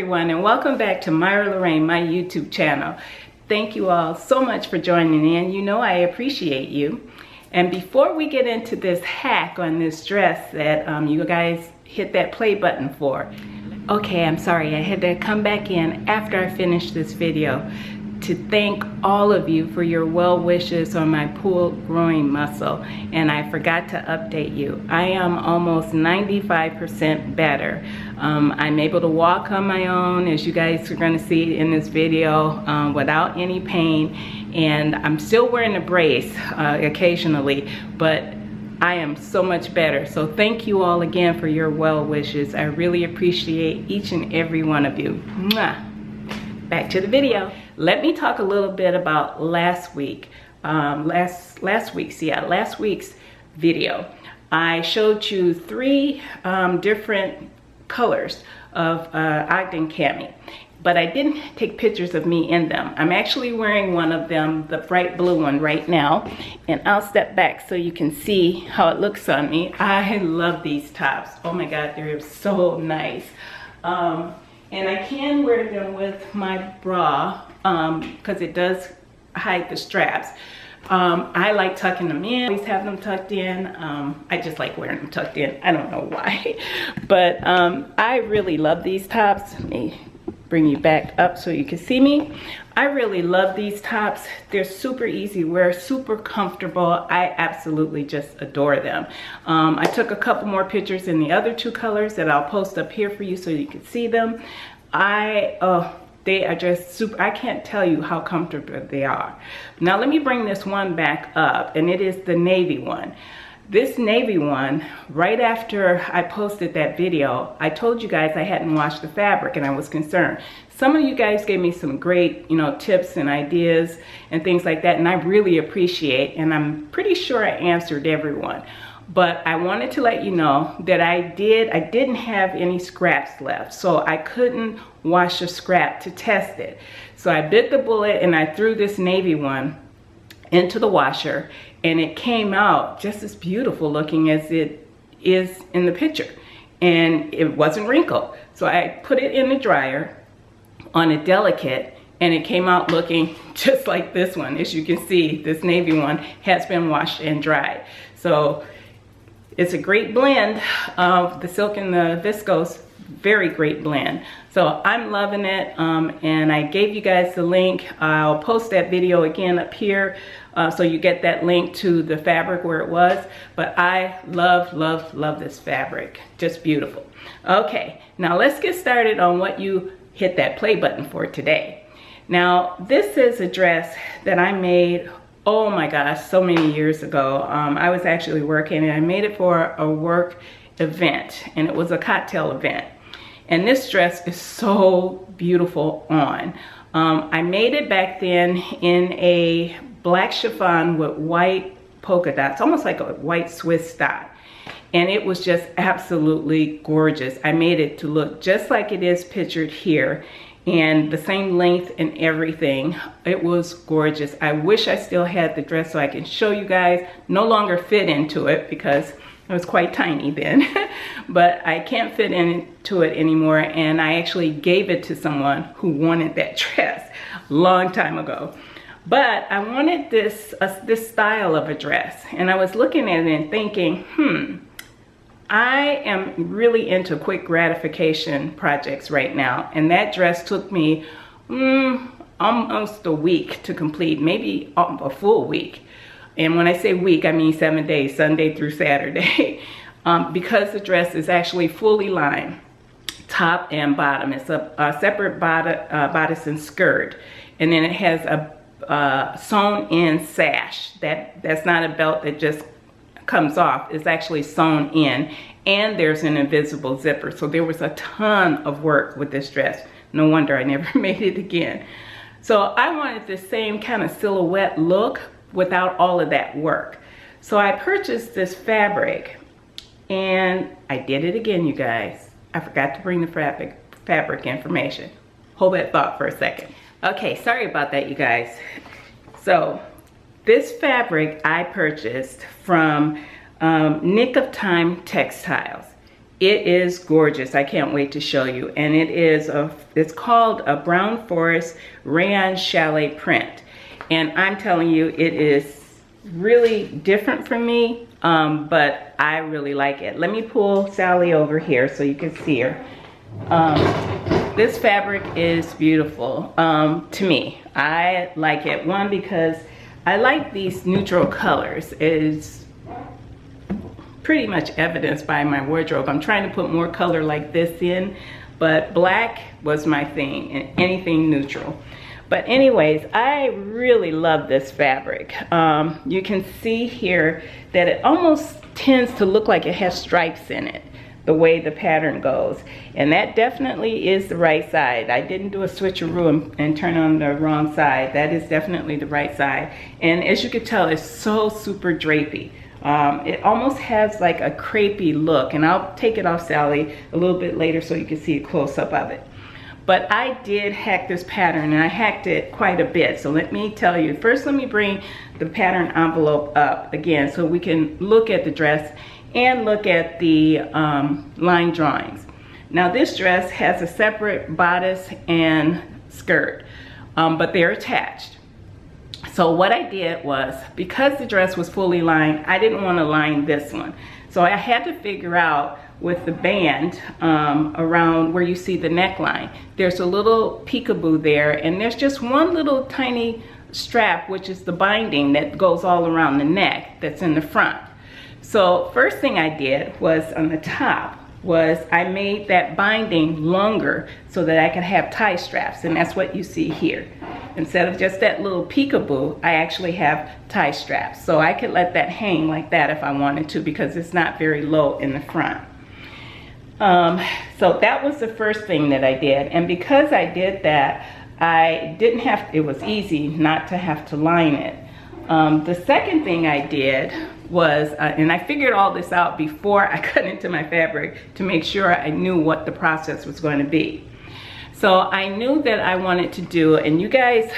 everyone, and welcome back to Myra Lorraine, my YouTube channel. Thank you all so much for joining in. You know I appreciate you. And before we get into this hack on this dress that you guys hit that play button for, okay, I'm sorry, I had to come back in after I finished this video to thank all of you for your well wishes on my pulled groin muscle, and I forgot to update you. I am almost 95% better. I'm able to walk on my own, as you guys are going to see in this video, without any pain, and I'm still wearing a brace occasionally, but I am so much better. So thank you all again for your well wishes. I really appreciate each and every one of you. Mwah. Back to the video. Let me talk a little bit about last week. Last week's video. I showed you three different colors of Ogden cami, but I didn't take pictures of me in them. I'm actually wearing one of them, the bright blue one, right now, and I'll step back so you can see how it looks on me. I love these tops. Oh my God, they're so nice. And I can wear them with my bra because it does hide the straps. I like tucking them in, always have them tucked in. I just like wearing them tucked in. I don't know why, but I really love these tops. Let me bring you back up so you can see me. I really love these tops. They're super easy wear, super comfortable. I absolutely just adore them. I took a couple more pictures in the other two colors that I'll post up here for you so you can see them. They are just super. I can't tell you how comfortable they are. Now let me bring this one back up, and it is the navy one. This navy one, right after I posted that video, I told you guys I hadn't washed the fabric and I was concerned. Some of you guys gave me some great, tips and ideas and things like that, and I really appreciate, and I'm pretty sure I answered everyone. But I wanted to let you know that I didn't have any scraps left, so I couldn't wash a scrap to test it. So I bit the bullet and I threw this navy one into the washer, and it came out just as beautiful looking as it is in the picture, and it wasn't wrinkled. So I put it in the dryer on a delicate, and it came out looking just like this one. As you can see, this navy one has been washed and dried. So it's a great blend of the silk and the viscose. Very great blend. So I'm loving it, and I gave you guys the link. I'll post that video again up here so you get that link to the fabric where it was. But I love this fabric. Just beautiful. Okay, now let's get started on what you hit that play button for today. Now this is a dress that I made, oh my gosh, so many years ago. I was actually working, and I made it for a work event, and it was a cocktail event. And this dress is so beautiful on. I made it back then in a black chiffon with white polka dots, almost like a white Swiss dot. And it was just absolutely gorgeous. I made it to look just like it is pictured here, and the same length and everything. It was gorgeous. I wish I still had the dress so I can show you guys. No longer fit into it because it was quite tiny then, but I can't fit into it anymore, and I actually gave it to someone who wanted that dress a long time ago. But I wanted this style of a dress, and I was looking at it and thinking, I am really into quick gratification projects right now, and that dress took me almost a week to complete, maybe a full week. And when I say week, I mean 7 days, Sunday through Saturday, because the dress is actually fully lined, top and bottom. It's a separate bodice and skirt, and then it has a sewn-in sash. That's not a belt that just comes off. It's actually sewn in, and there's an invisible zipper. So there was a ton of work with this dress. No wonder I never made it again. So I wanted the same kind of silhouette look without all of that work. So I purchased this fabric, and I did it again, you guys. I forgot to bring the fabric information. Hold that thought for a second. Okay, sorry about that, you guys. So this fabric I purchased from Nick of Time Textiles. It is gorgeous. I can't wait to show you. And it's called a Brown Forest Rayon Chalet print. And I'm telling you, it is really different from me, but I really like it. Let me pull Sally over here so you can see her. This fabric is beautiful to me. I like it. One, because I like these neutral colors. It's pretty much evidenced by my wardrobe. I'm trying to put more color like this in, but black was my thing, and anything neutral. But anyways, I really love this fabric. You can see here that it almost tends to look like it has stripes in it, the way the pattern goes. And that definitely is the right side. I didn't do a switcheroo and turn on the wrong side. That is definitely the right side. And as you can tell, it's so super drapey. It almost has like a crepey look, and I'll take it off Sally a little bit later so you can see a close-up of it. But I did hack this pattern, and I hacked it quite a bit. So let me tell you, first let me bring the pattern envelope up again so we can look at the dress and look at the line drawings. Now this dress has a separate bodice and skirt, but they're attached. So what I did was, because the dress was fully lined, I didn't want to line this one. So I had to figure out with the band around where you see the neckline, there's a little peekaboo there, and there's just one little tiny strap, which is the binding that goes all around the neck that's in the front. So first thing I did was on the top was I made that binding longer so that I could have tie straps, and that's what you see here. Instead of just that little peekaboo, I actually have tie straps. So I could let that hang like that if I wanted to, because it's not very low in the front. So that was the first thing that I did. And because I did that, I didn't have, it was easy not to have to line it. The second thing I did was, and I figured all this out before I cut into my fabric to make sure I knew what the process was going to be. So I knew that I wanted to do, and you guys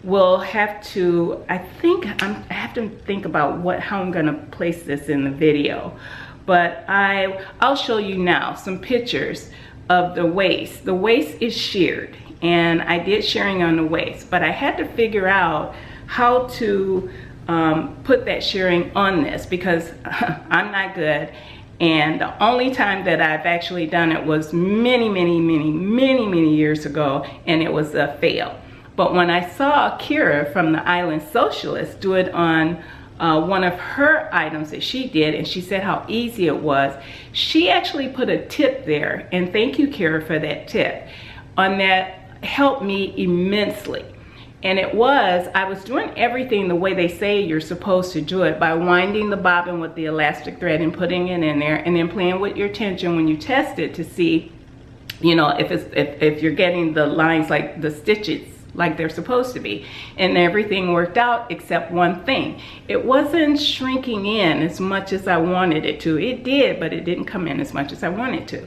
will have to, I have to think about how I'm gonna place this in the video. But I'll show you now some pictures of the waist. The waist is sheared, and I did shearing on the waist, but I had to figure out how to put that shearing on this, because I'm not good. And the only time that I've actually done it was many years ago, and it was a fail. But when I saw Kira from the Island Socialist do it on one of her items that she did, and she said how easy it was, she actually put a tip there, and thank you, Kira, for that tip. On that helped me immensely. And I was doing everything the way they say you're supposed to do it, by winding the bobbin with the elastic thread and putting it in there, and then playing with your tension when you test it to see, you know, if you're getting the lines, like the stitches like they're supposed to be. And everything worked out except one thing. It wasn't shrinking in as much as I wanted it to. It did, but it didn't come in as much as I wanted to.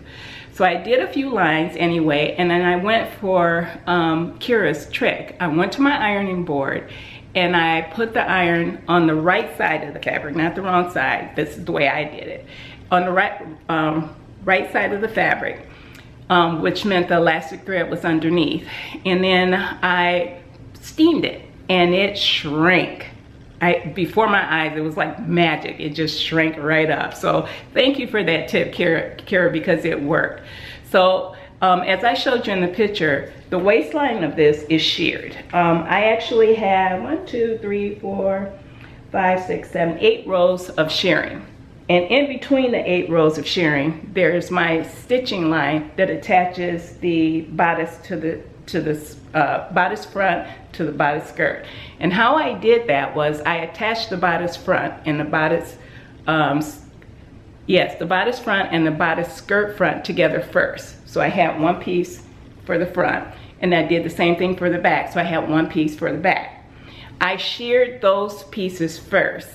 So I did a few lines anyway, and then I went for Kira's trick. I went to my ironing board, and I put the iron on the right side of the fabric, not the wrong side. This is the way I did it. On the right side of the fabric, which meant the elastic thread was underneath. And then I steamed it, and it shrank. Before my eyes, it was like magic. It just shrank right up. So thank you for that tip, Kira, because it worked. So as I showed you in the picture, the waistline of this is sheared. I actually have 1, 2, 3, 4, 5, 6, 7, 8 rows of shearing. And in between the 8 rows of shearing, there's my stitching line that attaches the bodice to the bodice front to the bodice skirt. And how I did that was I attached the bodice front and the bodice, the bodice front and the bodice skirt front together first. So I had one piece for the front, and I did the same thing for the back. So I had one piece for the back. I sheared those pieces first,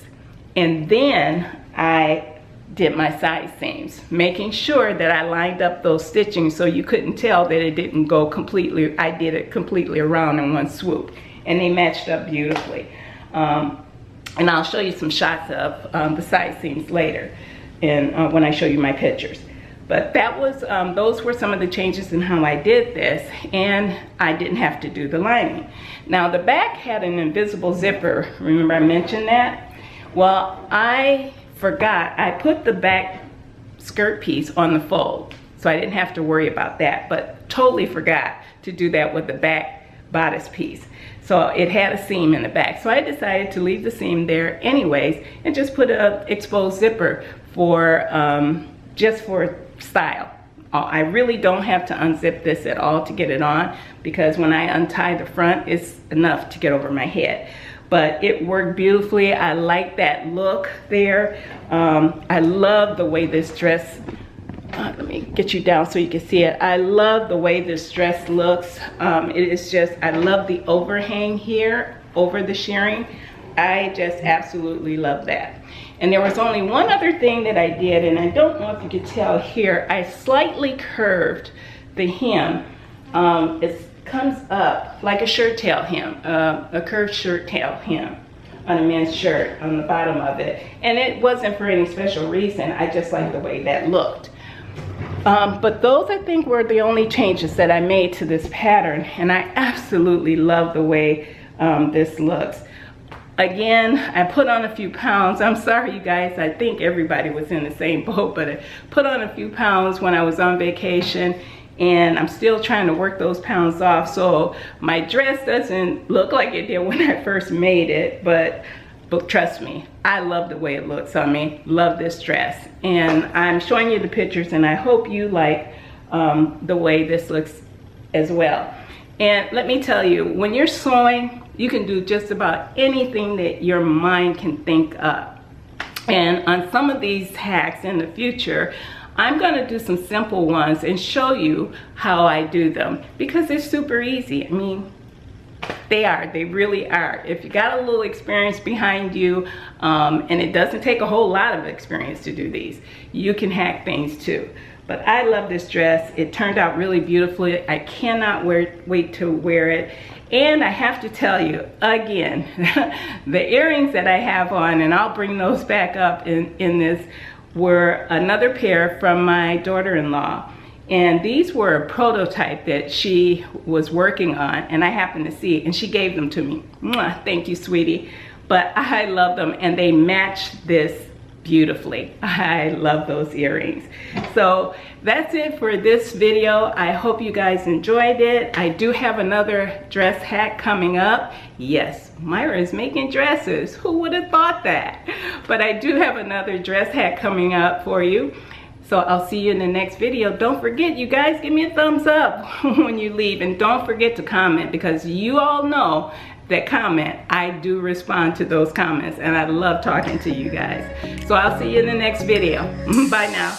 and then I did my side seams, making sure that I lined up those stitching so you couldn't tell that it didn't go completely, I did it completely around in one swoop, and they matched up beautifully. And I'll show you some shots of the side seams later. and when I show you my pictures. But that was, those were some of the changes in how I did this, and I didn't have to do the lining. Now the back had an invisible zipper. Remember I mentioned that? Well, I forgot. I put the back skirt piece on the fold, so I didn't have to worry about that, but totally forgot to do that with the back bodice piece. So it had a seam in the back. So I decided to leave the seam there anyways and just put an exposed zipper for, just for style. I really don't have to unzip this at all to get it on, because when I untie the front, it's enough to get over my head. But it worked beautifully. I like that look there. I love the way this dress, let me get you down so you can see it. I love the way this dress looks. It is just, I love the overhang here over the shirring. I just absolutely love that. And there was only one other thing that I did, and I don't know if you could tell here, I slightly curved the hem. It comes up like a shirt tail hem, a curved shirt tail hem on a men's shirt on the bottom of it. And it wasn't for any special reason, I just like the way that looked. But those, I think, were the only changes that I made to this pattern, and I absolutely love the way this looks. Again, I put on a few pounds. I'm sorry, you guys, I think everybody was in the same boat, but I put on a few pounds when I was on vacation, and I'm still trying to work those pounds off, so my dress doesn't look like it did when I first made it, but trust me, I love the way it looks on me. Love this dress. And I'm showing you the pictures, and I hope you like the way this looks as well. And let me tell you, when you're sewing, you can do just about anything that your mind can think of. And on some of these hacks in the future, I'm gonna do some simple ones and show you how I do them, because they're super easy. I mean, they really are. If you got a little experience behind you, and it doesn't take a whole lot of experience to do these, you can hack things too. But I love this dress. It turned out really beautifully. I cannot wait to wear it. And I have to tell you, again, the earrings that I have on, and I'll bring those back up in this, were another pair from my daughter-in-law. And these were a prototype that she was working on, and I happened to see it, and she gave them to me. Mwah, thank you, sweetie. But I love them, and they match this beautifully. I love those earrings. So that's it for this video. I hope you guys enjoyed it. I do have another dress hack coming up. Yes, Myra is making dresses. Who would have thought that? But I do have another dress hack coming up for you. So I'll see you in the next video. Don't forget, you guys, give me a thumbs up when you leave, and don't forget to comment, because you all know that comment, I do respond to those comments, and I love talking to you guys. So I'll see you in the next video. Bye now.